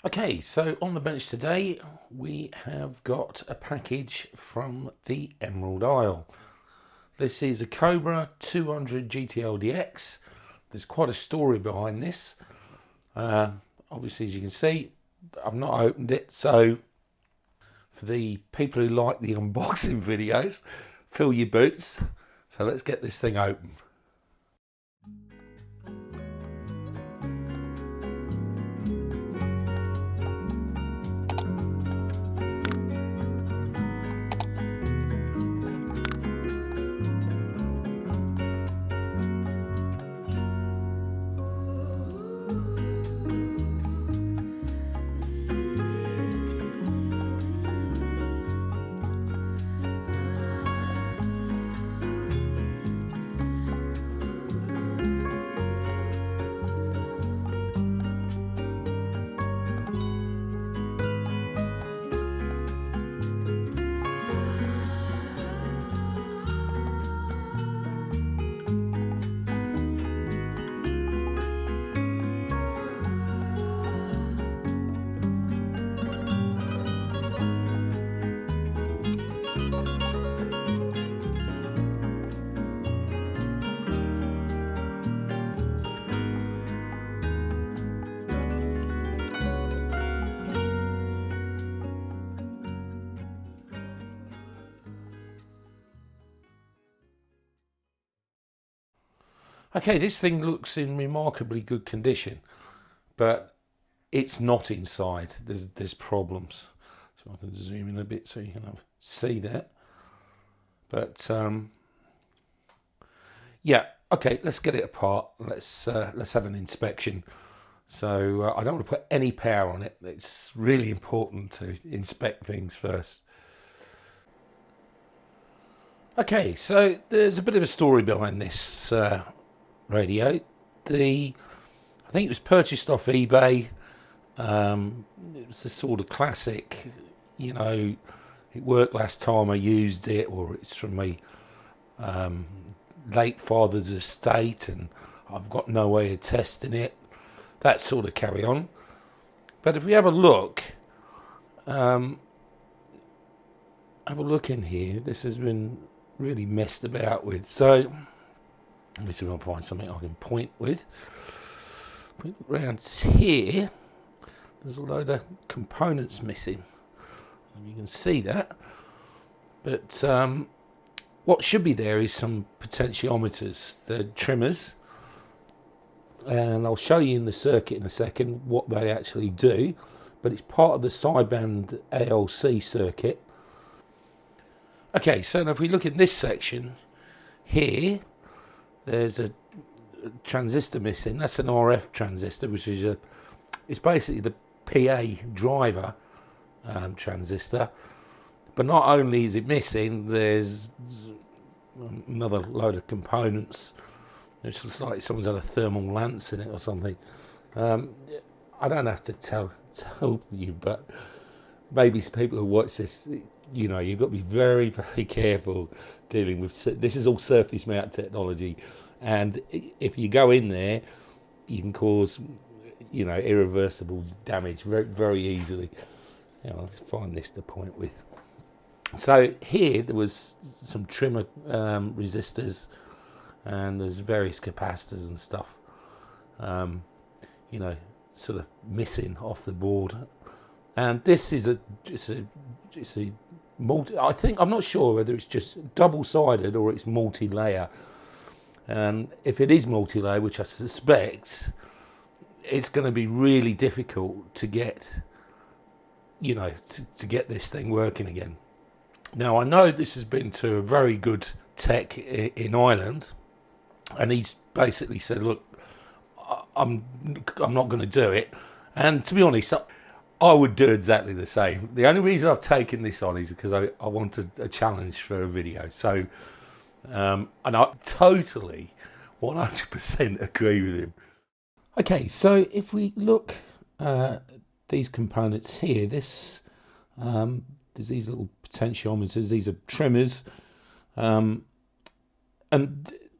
Okay, so on the bench today we have got a package from the Emerald Isle. This is a Cobra 200 GTL DX. There's quite a story behind this. Obviously, as you can see, I've not opened it, so for the people who like the unboxing videos, fill your boots. So let's get this thing open. Okay, this thing looks in remarkably good condition, but it's not inside. There's problems. So I can zoom in a bit so you can see that. But yeah, okay, let's get it apart. Let's have an inspection. So I don't want to put any power on it. It's really important to inspect things first. Okay, so there's a bit of a story behind this radio. I think it was purchased off eBay. It was the sort of classic, you know, it worked last time I used it, or it's from my late father's estate and I've got no way of testing it, that sort of carry on. But if we have a look in here, this has been really messed about with. So let me see if I can find something I can point with. If we look around here, there's a load of components missing. You can see that. But what should be there is some potentiometers, the trimmers. And I'll show you in the circuit in a second what they actually do. But it's part of the sideband ALC circuit. Okay, so now if we look in this section here, there's a transistor missing. That's an RF transistor, which is it's basically the PA driver transistor. But not only is it missing, there's another load of components. It looks like someone's had a thermal lance in it or something. I don't have to tell you, but maybe people who watch this, you know, you've got to be very, very careful dealing with this. Is all surface mount technology, and if you go in there, you can cause, you know, irreversible damage very, very easily. You know, let's find this to point with. So here there was some trimmer resistors, and there's various capacitors and stuff, you know, sort of missing off the board. And this is it's a multi. I think, I'm not sure whether it's just double-sided or it's multi-layer. And if it is multi-layer, which I suspect, it's going to be really difficult to get, you know, to get this thing working again. Now, I know this has been to a very good tech in Ireland, and he's basically said, look, I'm not going to do it. And to be honest, I would do exactly the same. The only reason I've taken this on is because I wanted a challenge for a video. So, and I totally 100% agree with him. Okay, so if we look at these components here, there's these little potentiometers, these are trimmers, and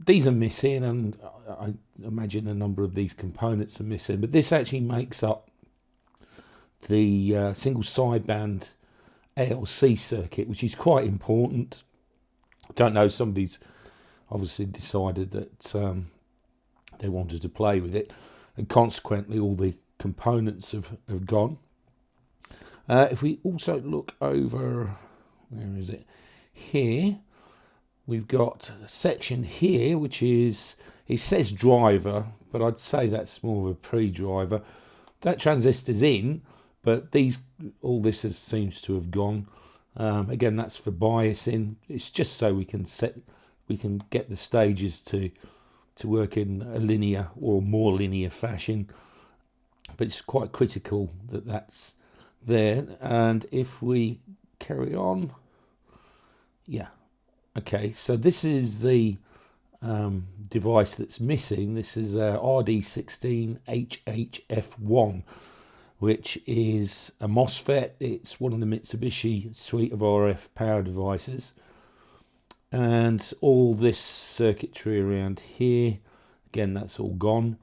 these are missing, and I imagine a number of these components are missing, but this actually makes up the single sideband ALC circuit, which is quite important. I don't know, somebody's obviously decided that they wanted to play with it, and consequently all the components have gone. If we also look over, where is it? Here, we've got a section here, which is, it says driver, but I'd say that's more of a pre-driver. That transistor's in, but all this seems to have gone. Again, that's for biasing. It's just so we can get the stages to work in a linear or more linear fashion. But it's quite critical that that's there. And if we carry on, yeah, okay. So this is the device that's missing. This is a RD16HHF1, which is a MOSFET. It's one of the Mitsubishi suite of RF power devices. And all this circuitry around here, again, that's all gone.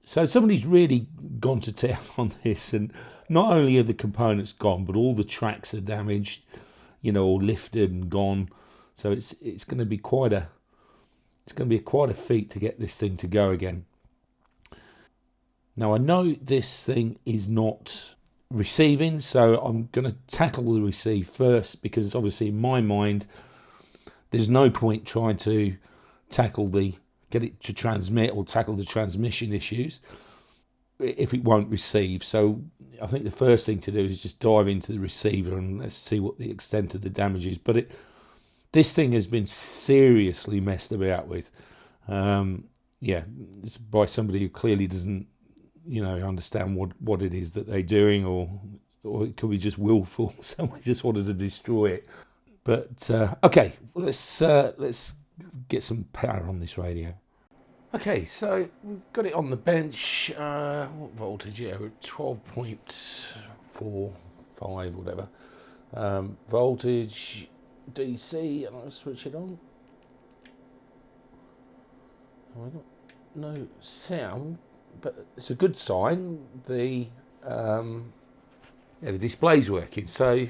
So somebody's really gone to town on this, and not only are the components gone, but all the tracks are damaged, or lifted and gone. So it's going to be quite a feat to get this thing to go again. Now I know this thing is not receiving, so I'm going to tackle the receive first, because obviously in my mind there's no point trying to get it to transmit or tackle the transmission issues if it won't receive. So I think the first thing to do is just dive into the receiver and let's see what the extent of the damage is. But this thing has been seriously messed about with. It's by somebody who clearly doesn't, understand what it is that they're doing, or it could be just willful. Someone just wanted to destroy it. But okay, let's get some power on this radio. Okay, so we've got it on the bench. What voltage? Yeah, we're at 12.45, whatever. Voltage, DC, and I'll switch it on. Oh, I got no sound, but it's a good sign. The display's working. So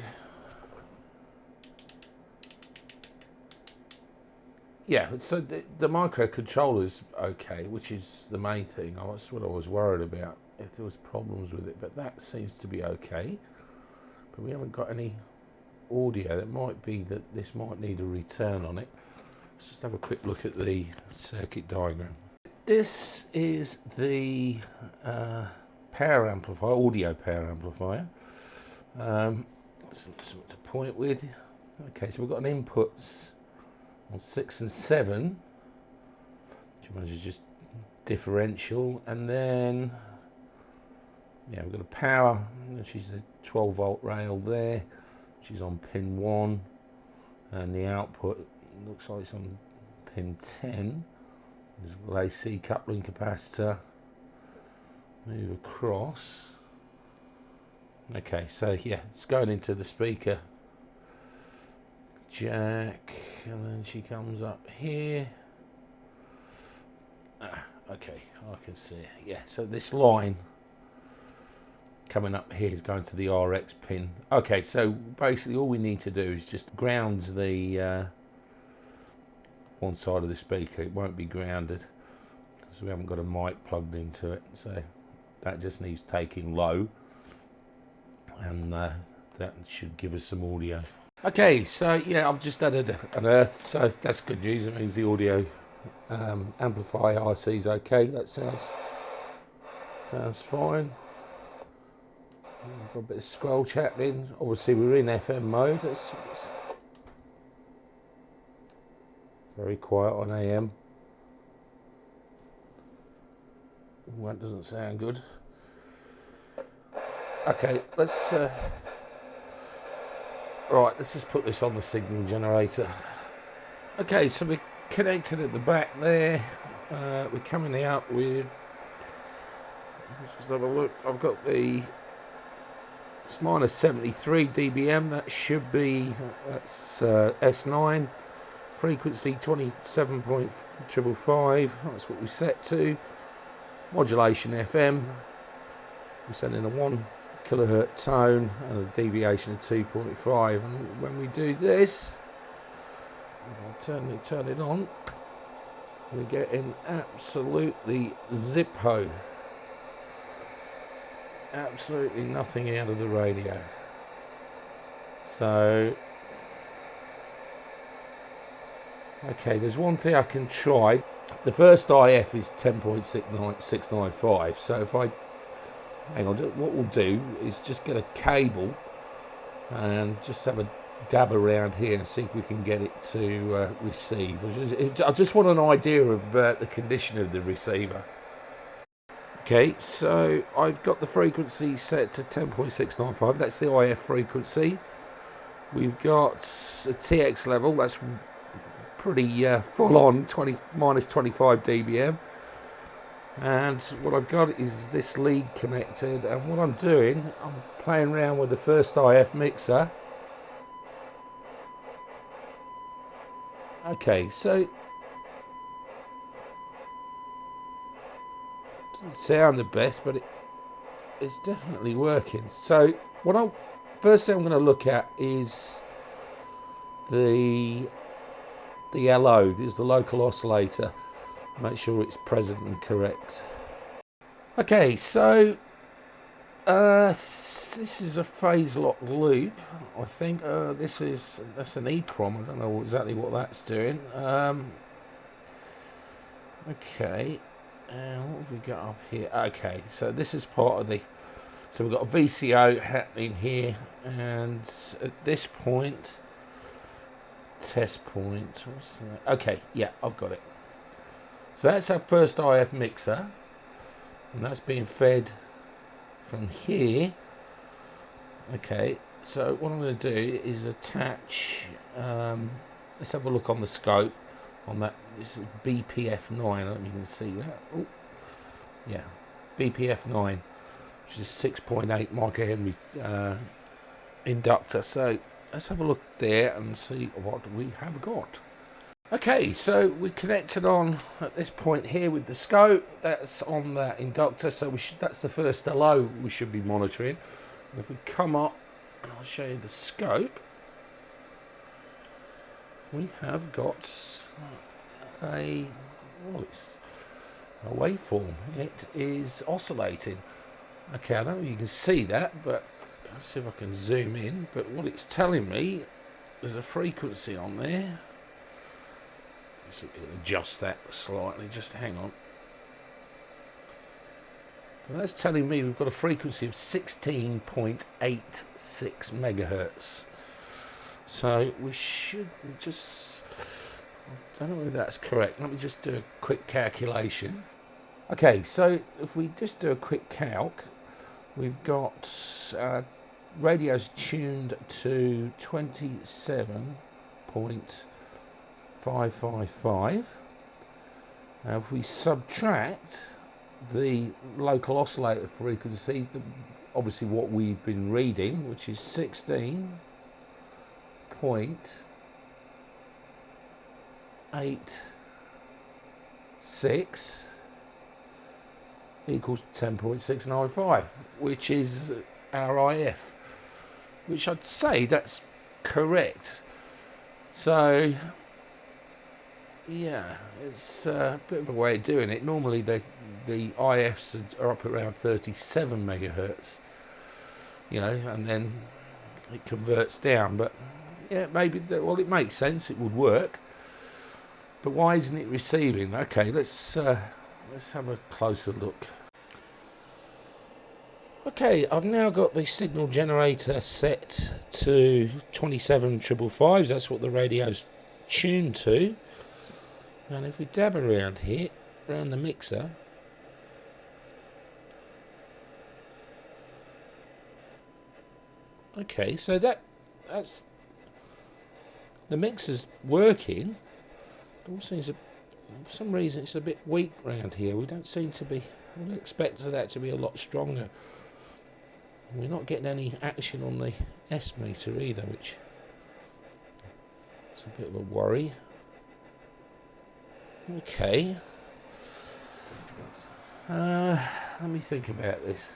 yeah, so the microcontroller's okay, which is the main thing. That's what I was worried about, if there was problems with it, but that seems to be okay. But we haven't got any audio. That might be that this might need a return on it. Let's just have a quick look at the circuit diagram. This is the power amplifier, audio power amplifier. Something to point with. Okay, so we've got an inputs on 6 and 7, which is just differential, and then we've got a power, which is a 12 volt rail there, which is on pin 1, and the output looks like it's on pin 10. There's a AC coupling capacitor, move across. Okay, so yeah, it's going into the speaker jack, and then she comes up here. Okay, I can see it. Yeah, so this line coming up here is going to the RX pin. Okay, so basically all we need to do is just ground the one side of the speaker. It won't be grounded because we haven't got a mic plugged into it, so that just needs taking low, and that should give us some audio. Okay, so yeah, I've just added an earth, so that's good news. It means the audio amplifier IC is okay. That sounds fine. Got a bit of scroll happening. Obviously, we're in FM mode. It's very quiet on AM. Ooh, that doesn't sound good. Okay, let's just put this on the signal generator. Okay, so we're connected at the back there. We're coming out with, let's just have a look. I've got it's minus 73 dBm. That should be, that's S9. Frequency 27.555. That's what we set to. Modulation FM. We're sending a 1 kilohertz tone and a deviation of 2.5. And when we do this, if I turn it on, we're getting absolutely zippo. Absolutely nothing out of the radio. So, okay, there's one thing I can try. The first IF is 10.695. So if I, hang on, what we'll do is just get a cable and just have a dab around here and see if we can get it to receive. I just want an idea of the condition of the receiver. Okay, so I've got the frequency set to 10.695. That's the IF frequency. We've got a TX level. That's pretty full on, minus 25 dBm. And what I've got is this lead connected. And what I'm doing, I'm playing around with the first IF mixer. Okay, so doesn't sound the best, but it's definitely working. So first thing I'm going to look at is the LO. This is the local oscillator. Make sure it's present and correct. Okay, so this is a phase lock loop. I think that's an EEPROM. I don't know exactly what that's doing. Okay. And what have we got up here? Okay, so this is part of so we've got a VCO happening here, and at this point, test point, what's that? Okay, yeah, I've got it. So that's our first IF mixer, and that's being fed from here. Okay, so what I'm going to do is attach, let's have a look on the scope. On that, this is BPF9. I don't know if you can see that. Oh, yeah, BPF9, which is 6.8 microhenry inductor. So let's have a look there and see what we have got. Okay, so we connected on at this point here with the scope. That's on that inductor. So that's the first LO we should be monitoring. And if we come up, I'll show you the scope. We have got it's a waveform. It is oscillating. Okay, I don't know if you can see that, but let's see if I can zoom in. But what it's telling me, there's a frequency on there. Let's adjust that slightly, just hang on. But that's telling me we've got a frequency of 16.86 megahertz. So we should just, I don't know if that's correct. Let me just do a quick calculation. Okay, so if we just do a quick calc, we've got radios tuned to 27.555. Now if we subtract the local oscillator frequency, obviously what we've been reading, which is 16.86 equals 10.695, which is our IF, which I'd say that's correct. So yeah, it's a bit of a way of doing it. Normally the IFs are up around 37 megahertz, you know, and then it converts down. But yeah, maybe well, it makes sense. It would work. But why isn't it receiving? Okay, let's have a closer look. Okay, I've now got the signal generator set to 27.555. That's what the radio's tuned to. And if we dab around here, around the mixer, okay, so that's the mixer's working. It all seems for some reason it's a bit weak around here. We don't seem to be. I would expect that to be a lot stronger. We're not getting any action on the S meter either, which is a bit of a worry. Okay. Let me think about this.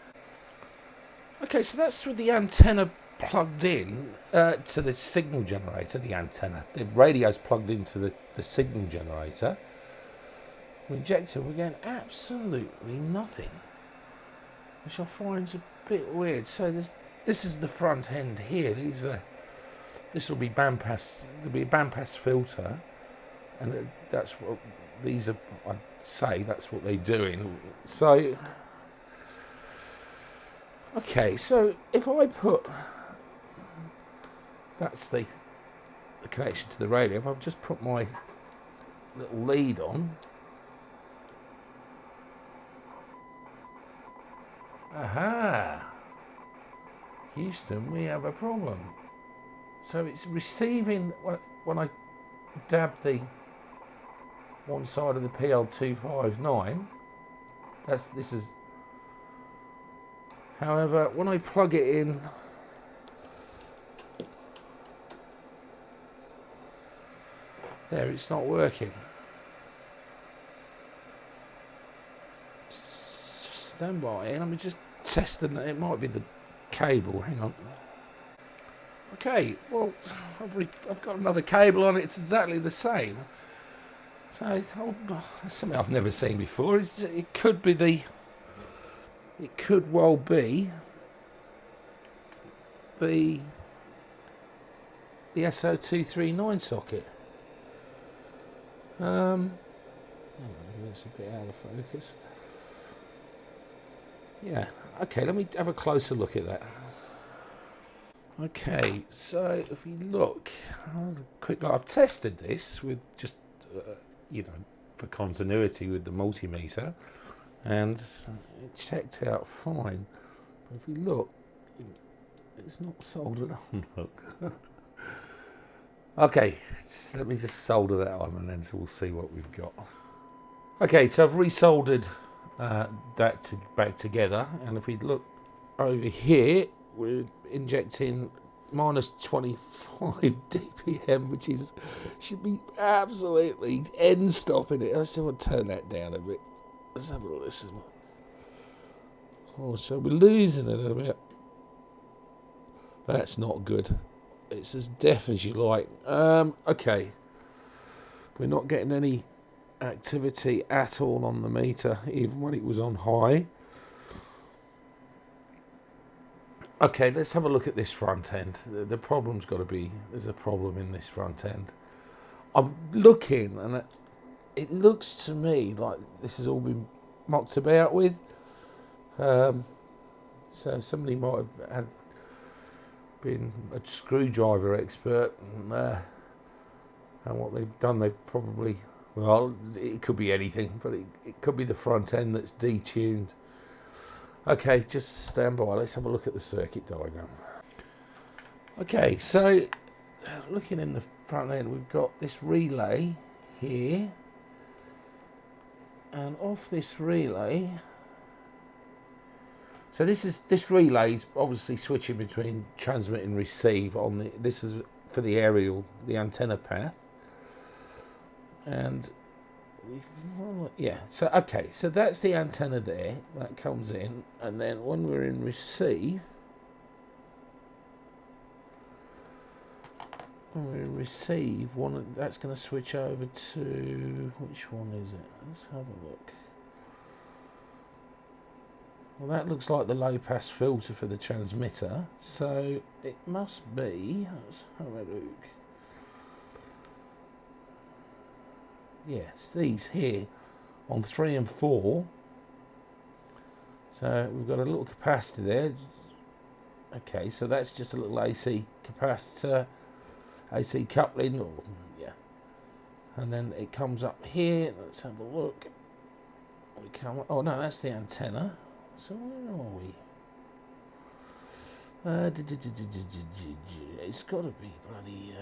Okay, so that's with the antenna plugged in to the signal generator, the antenna. The radio's plugged into the signal generator. We inject it, we're getting absolutely nothing, which I find is a bit weird. So this is the front end here. This will be bandpass. There'll be a bandpass filter, and that's what these are. I'd say that's what they're doing. So, okay. So if I put that's the connection to the radio. If I've just put my little lead on. Aha! Houston, we have a problem. So it's receiving when I dab the one side of the PL259. This is. However, when I plug it in, there, it's not working. Just stand by, and I'm just testing. It might be the cable. Hang on. Okay, well, I've got another cable on it. It's exactly the same. So that's something I've never seen before. It could be it could well be the SO239 socket. It's a bit out of focus. Yeah. Okay, let me have a closer look at that. Okay, so if we look, I've tested this with just, for continuity with the multimeter, and it checked out fine. But if we look, it's not soldered on. Look. Okay, let me just solder that on, and then we'll see what we've got. Okay, so I've resoldered that back together, and if we look over here, we're injecting minus 25 dPm, which should be absolutely end stopping it. Let's see if I turn that down a bit. Let's have a listen. Oh, so we're losing it a bit. That's not good. It's as deaf as you like. Okay. We're not getting any activity at all on the meter, even when it was on high. Okay, let's have a look at this front end. The problem's got to be, there's a problem in this front end. I'm looking, and it looks to me like this has all been mocked about with. So somebody might have been a screwdriver expert, and what they've done, they've probably, well, it could be anything, but it could be the front end that's detuned. Okay, just stand by. Let's have a look at the circuit diagram. Okay, so looking in the front end, we've got this relay here, and off this relay. So this relay is obviously switching between transmit and receive on this is for the aerial, the antenna path, and. Yeah, so okay, so that's the antenna there that comes in, and then when we're in receive, that's going to switch over to, which one is it? Let's have a look. Well, that looks like the low pass filter for the transmitter, so it must be, let's have a look. Yes, these here on 3 and 4. So we've got a little capacitor there. Okay, so that's just a little AC capacitor, AC coupling, or yeah. And then it comes up here. Let's have a look. Oh no, that's the antenna. So where are we? It's got to be bloody.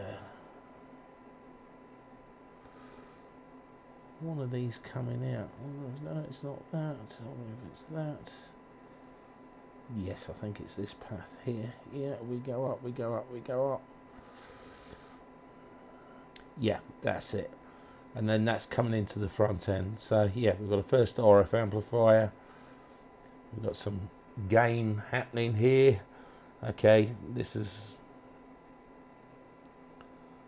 One of these coming out. No, it's not that. I don't know if it's that. Yes, I think it's this path here. Yeah, we go up, we go up, we go up. Yeah, that's it. And then that's coming into the front end. So yeah, we've got a first RF amplifier. We've got some gain happening here. Okay, this is,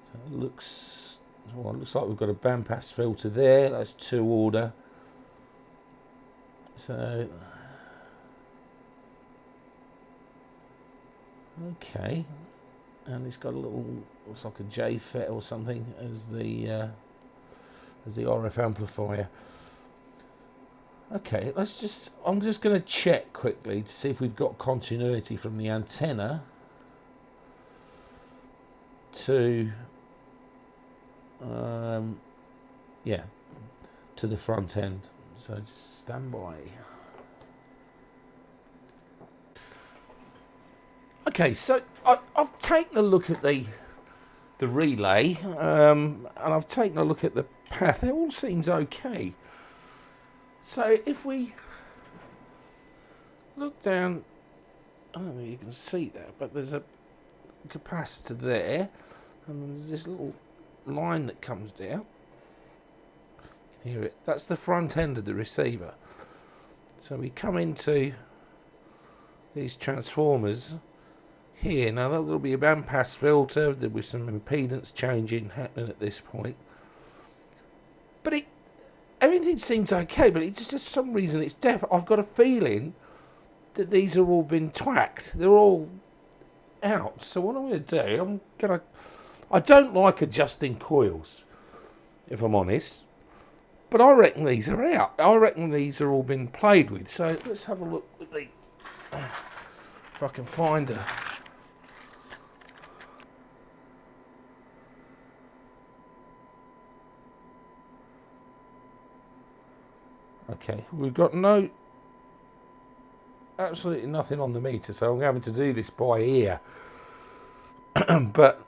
so it looks, well, it looks like we've got a bandpass filter there. That's 2 order. So okay, and it's got a little, looks like a JFET or something as the RF amplifier. Okay, let's just, I'm just going to check quickly to see if we've got continuity from the antenna to yeah, to the front end. So just stand by. Okay, so I've taken a look at the relay, and I've taken a look at the path. It all seems okay. So if we look down, I don't know if you can see that, but there's a capacitor there, and there's this little line that comes down. You can hear it. That's the front end of the receiver. So we come into these transformers here. Now that'll be a bandpass filter. There'll be some impedance changing happening at this point, but everything seems okay, but it's just for some reason it's deaf. I've got a feeling that these have all been twacked. They're all out. So what I'm going to do, I don't like adjusting coils, if I'm honest, but I reckon these are out. I reckon these are all been played with. So let's have a look with the, if I can find a, okay, we've got absolutely nothing on the meter, so I'm having to do this by ear. But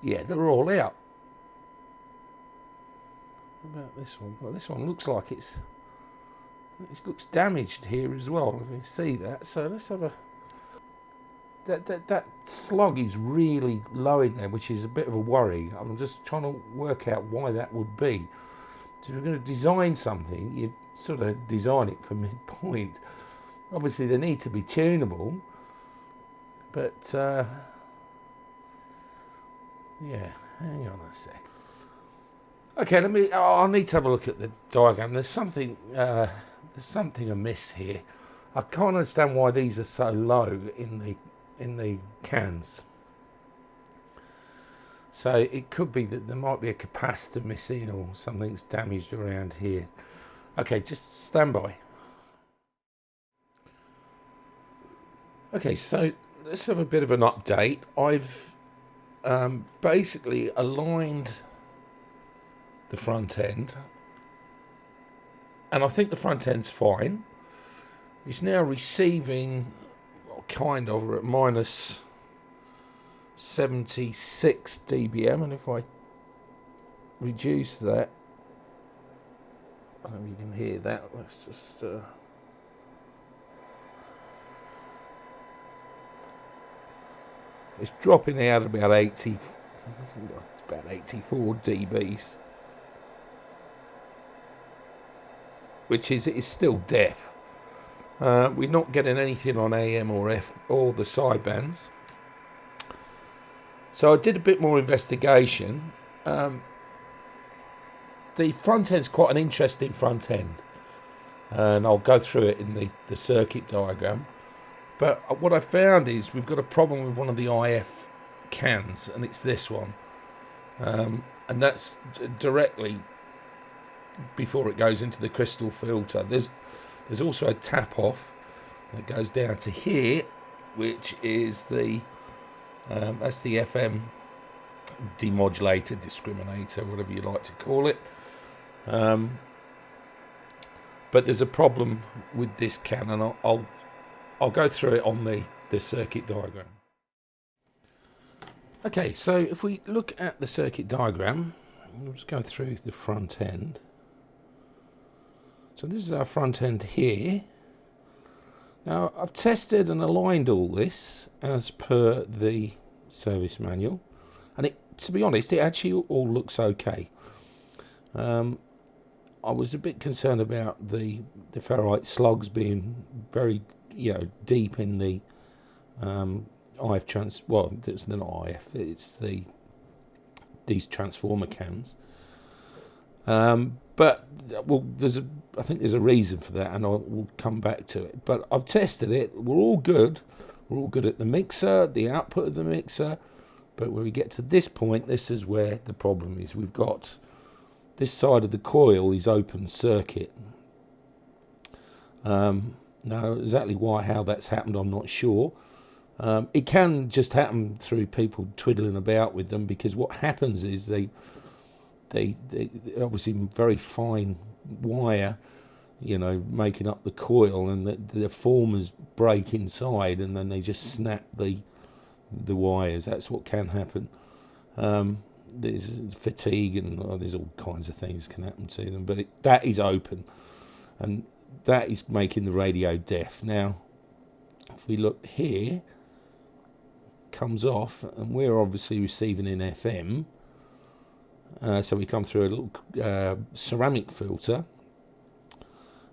yeah, they're all out. What about this one? Well, this one looks like it looks damaged here as well, if you see that. So let's have a, that slug is really low in there, which is a bit of a worry. I'm just trying to work out why that would be. So if you're going to design something, you sort of design it for midpoint. Obviously they need to be tunable, but yeah, hang on a sec. Okay, I'll need to have a look at the diagram. There's something amiss here. I can't understand why these are so low in the cans. So it could be that there might be a capacitor missing or something's damaged around here. Okay, just stand by. Okay, so let's have a bit of an update. I've basically aligned the front end, and I think the front end's fine. It's now receiving, well, kind of, at minus 76 dBm, and if I reduce that, I don't know if you can hear that. Let's just it's dropping out about 84 dBs, which is still deaf. We're not getting anything on AM or F or the sidebands. So I did a bit more investigation. The front end's quite an interesting front end, and I'll go through it in the circuit diagram. But what I found is we've got a problem with one of the IF cans, and it's this one. And that's directly before it goes into the crystal filter. There's also a tap off that goes down to here, which is the that's the FM demodulator, discriminator, whatever you like to call it. But there's a problem with this can, and I'll go through it on the circuit diagram. Okay, so if we look at the circuit diagram, we'll just go through the front end. So this is our front end here. Now I've tested and aligned all this as per the service manual, and to be honest, it actually all looks okay. I was a bit concerned about the ferrite slugs being very, deep in the IF well, it's not IF, it's these transformer cans. But well, I think there's a reason for that, and we'll come back to it. But I've tested it. We're all good. We're all good at the mixer, the output of the mixer. But when we get to this point, this is where the problem is. We've got this side of the coil is open circuit. Now, exactly how that's happened, I'm not sure. It can just happen through people twiddling about with them, because what happens is they obviously very fine wire, making up the coil, and the formers break inside, and then they just snap the wires. That's what can happen. There's fatigue, and there's all kinds of things can happen to them, but that is open, and that is making the radio deaf. Now, if we look here, it comes off, and we're obviously receiving in FM. So we come through a little ceramic filter,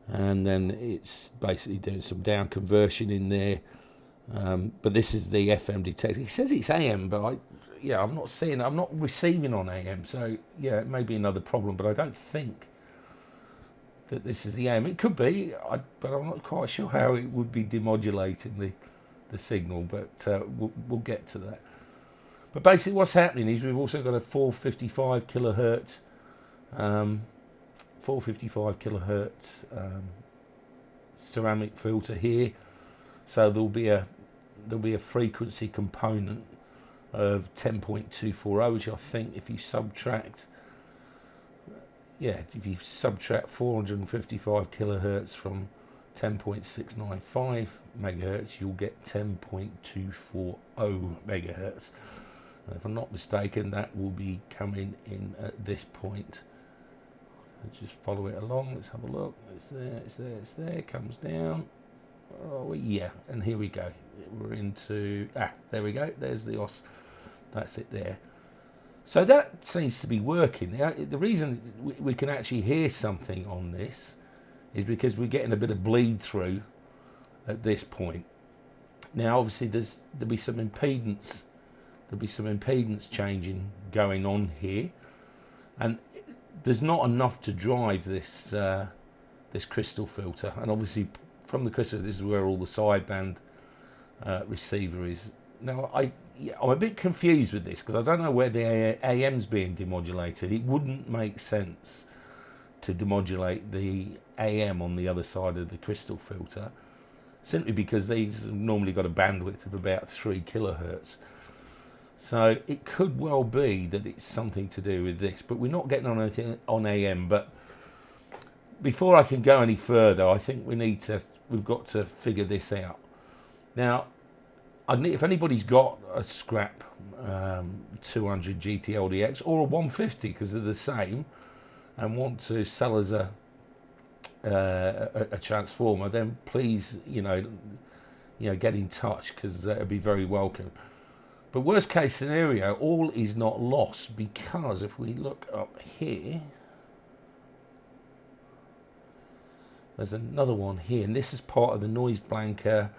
and then it's basically doing some down conversion in there. But this is the FM detector. It says it's AM, but I'm not receiving on AM. So yeah, it may be another problem, but I don't think that this is the AM. It could be, but I'm not quite sure how it would be demodulating the signal. But we'll get to that. But basically what's happening is we've also got a 455 kilohertz, ceramic filter here. So there'll be a frequency component of 10.240, which I think if you subtract 455 kilohertz from 10.695 megahertz, you'll get 10.240 megahertz. If I'm not mistaken, that will be coming in at this point. Let's just follow it along. Let's have a look. It's there. It comes down. Oh yeah, and here we go. We're into there we go. There's the os. That's it there. So that seems to be working. The reason we can actually hear something on this is because we're getting a bit of bleed through at this point. Now, obviously, there'll be some impedance. There'll be some impedance changing going on here, and there's not enough to drive this this crystal filter. And obviously, from the crystal, this is where all the sideband receiver is. Now, I'm a bit confused with this, because I don't know where the AM's being demodulated. It wouldn't make sense to demodulate the AM on the other side of the crystal filter, simply because they've normally got a bandwidth of about 3 kilohertz. So it could well be that it's something to do with this, but we're not getting on anything on AM. But before I can go any further, I think we've got to figure this out. Now, if anybody's got a scrap 200 GTL DX or a 150, because they're the same, and want to sell as a transformer, then please, get in touch, because that'd be very welcome. But worst case scenario, all is not lost, because if we look up here, there's another one here, and this is part of the noise blanker.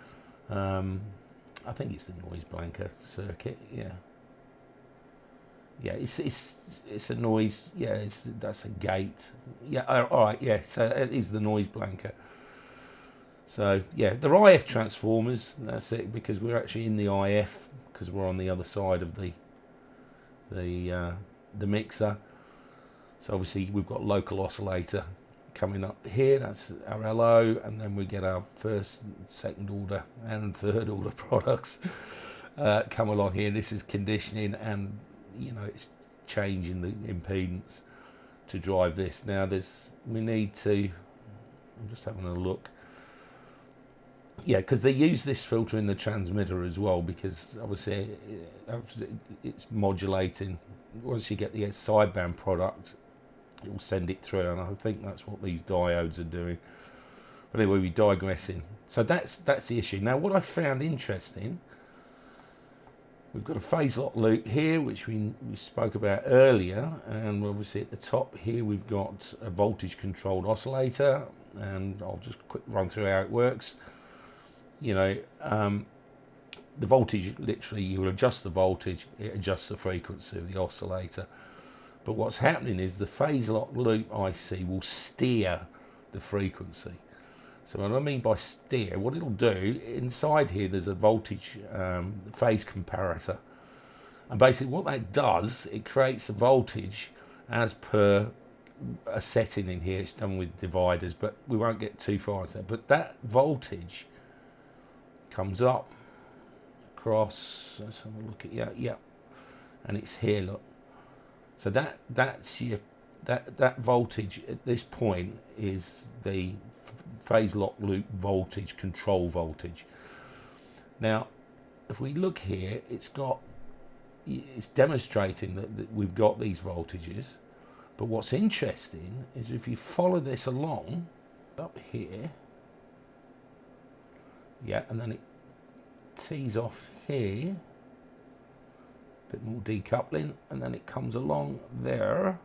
I think it's the noise blanker circuit. Yeah, it's a noise. Yeah, that's a gate. Yeah, all right. Yeah, so it is the noise blanker. So yeah, they're IF transformers. That's it, because we're actually in the IF, because we're on the other side of the mixer. So obviously we've got local oscillator coming up here. That's our LO, and then we get our first, second order and third order products come along here. This is conditioning, and it's changing the impedance to drive this. Now we need to, I'm just having a look. Yeah, because they use this filter in the transmitter as well, because obviously it's modulating. Once you get the sideband product, it will send it through, and I think that's what these diodes are doing. But anyway, we're digressing. So that's the issue. Now, what I found interesting We've got a phase lock loop here, which we spoke about earlier, and obviously at the top here we've got a voltage controlled oscillator, and I'll just quick run through how it works. You know, the voltage, literally you will adjust the voltage, it adjusts the frequency of the oscillator. But what's happening is the phase lock loop IC will steer the frequency. So what I mean by steer, what it'll do, inside here there's a voltage phase comparator. And basically what that does, it creates a voltage as per a setting in here. It's done with dividers, but we won't get too far into that. But that voltage comes up, across, let's have a look at, yeah. And it's here, look. So that's your, that voltage at this point is the phase lock loop voltage, control voltage. Now if we look here, it's demonstrating that we've got these voltages, but what's interesting is if you follow this along up here, yeah, and then it tees off here, a bit more decoupling, and then it comes along there,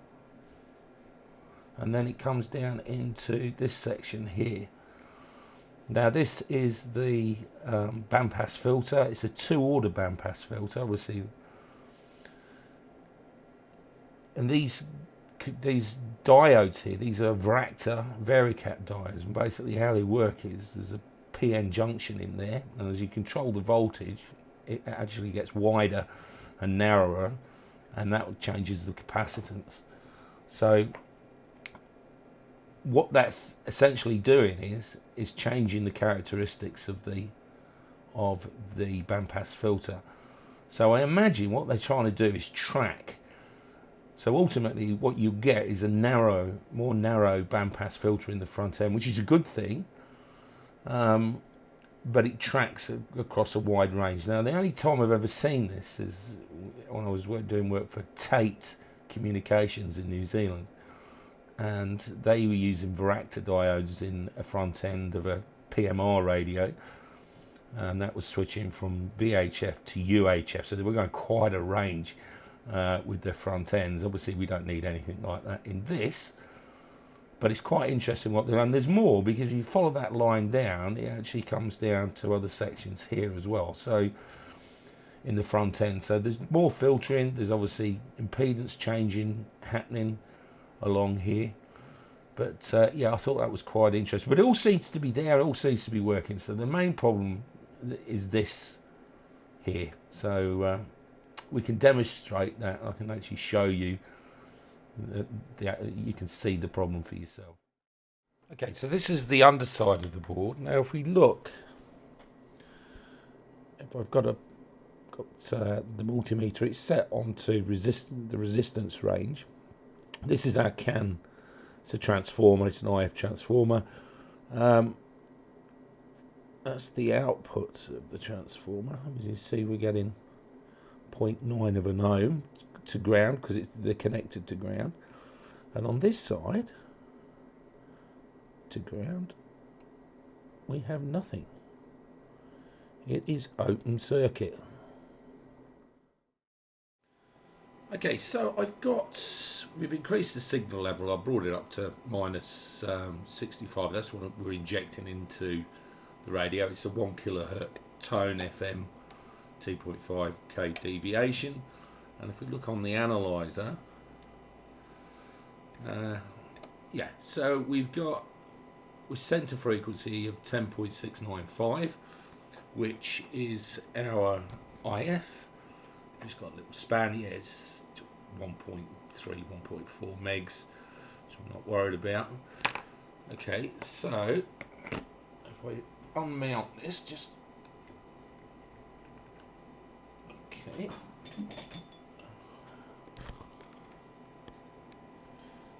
and then it comes down into this section here. Now this is the bandpass filter. It's a two-order bandpass filter, obviously, and these diodes here, these are Varactor varicap diodes, and basically how they work is there's a PN junction in there, and as you control the voltage, it actually gets wider and narrower, and that changes the capacitance. So what that's essentially doing is changing the characteristics of the bandpass filter. So I imagine what they're trying to do is track. So ultimately what you get is a more narrow bandpass filter in the front end, which is a good thing, but it tracks across a wide range. Now the only time I've ever seen this is when I was doing work for Tate Communications in New Zealand, and they were using Varactor diodes in a front end of a PMR radio, and that was switching from VHF to UHF, so they were going quite a range with their front ends. Obviously we don't need anything like that in this, but it's quite interesting what they're doing. There's more, because if you follow that line down, it actually comes down to other sections here as well, so in the front end. So there's more filtering, there's obviously impedance changing happening along here, but yeah, I thought that was quite interesting. But it all seems to be there, it all seems to be working. So the main problem is this here. So we can demonstrate that. I can actually show you you can see the problem for yourself. Okay, so this is the underside of the board. Now if we look, if I've got the multimeter, it's set onto the resistance range. This is our CAN. It's a transformer, it's an IF transformer. That's the output of the transformer. As you see, we're getting 0.9 of an ohm to ground, because they're connected to ground. And on this side, to ground, we have nothing. It is open circuit. Okay, so we've increased the signal level. I brought it up to minus 65. That's what we're injecting into the radio. It's a 1 kilohertz tone FM, 2.5 K deviation. And if we look on the analyzer, yeah, so we've center frequency of 10.695, which is our IF. It's got a little span here, it's 1.3, 1.4 megs, so I'm not worried about. Okay, so if I unmount this, just okay.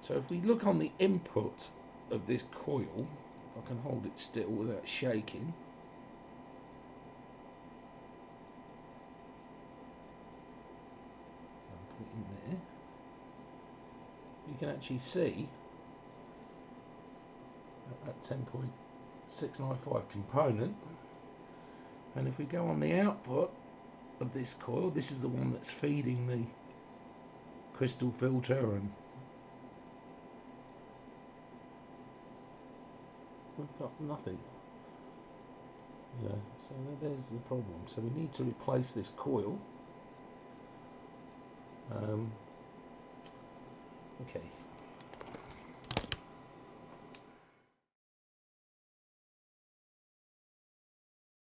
So if we look on the input of this coil, I can hold it still without shaking. In there, you can actually see that 10.695 component, and if we go on the output, of this coil. This is the one that's feeding the crystal filter, and we've got nothing. So there's the problem. So we need to replace this coil. Okay.